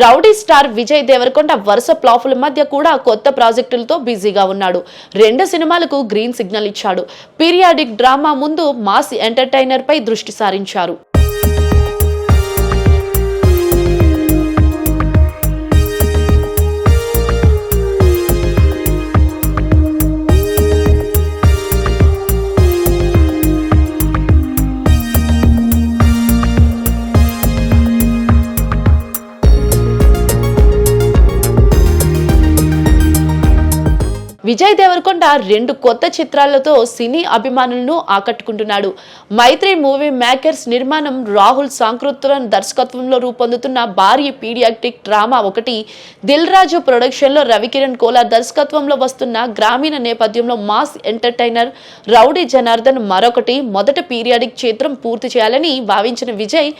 Rowdy star Vijay Devarakonda వరుస ఫ్లాపుల మధ్య కూడా కొత్త ప్రాజెక్టులతో బిజీగా ఉన్నాడు. 2 సినిమాలకు గ్రీన్ సిగ్నల్ ఇచ్చాడు. పీరియాడిక్ డ్రామా ముందు మాస్ ఎంటర్టైనర్ పై దృష్టి సారించారు. విజయ్ దేవరకొండ 2 కొత్త చిత్రాలతో సినీ అభిమానులను ఆకట్టుకుంటున్నాడు. మైత్రి మూవీ మేకర్స్ నిర్మాణం రాహుల్ సాంకృత్వన్ దర్శకత్వంలో రూపొందుతున్న భారీ పీడియాట్రిక్ డ్రామా ఒకటి, దిల్ రాజు ప్రొడక్షన్ లో రవికిరణ్ కోలార్ దర్శకత్వంలో వస్తున్న గ్రామీణ నేపథ్యంలో మాస్ ఎంటర్టైనర్ రౌడీ జనార్దన్ మరొకటి. మొదట పీరియాడిక్ చిత్రం పూర్తి చేయాలని భావించిన విజయ్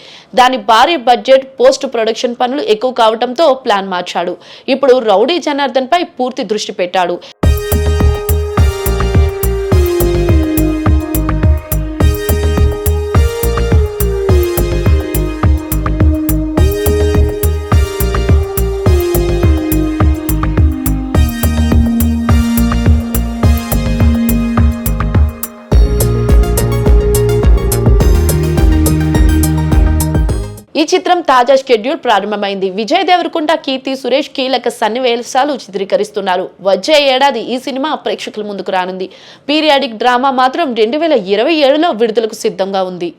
దాని భారీ బడ్జెట్, పోస్ట్ ప్రొడక్షన్ పనులు ఎక్కువ కావడంతో ప్లాన్ మార్చాడు. ఇప్పుడు రౌడీ జనార్దన్ పై పూర్తి దృష్టి పెట్టాడు. ఈ చిత్రం తాజా షెడ్యూల్ ప్రారంభమైంది. విజయ్ దేవరకొండ, కీర్తి సురేష్ కీలక సన్నివేశాలు చిత్రీకరిస్తున్నారు. వచ్చే ఏడాది ఈ సినిమా ప్రేక్షకుల ముందుకు రానుంది. పీరియాడిక్ డ్రామా మాత్రం 2027లో విడుదలకు సిద్ధంగా ఉంది.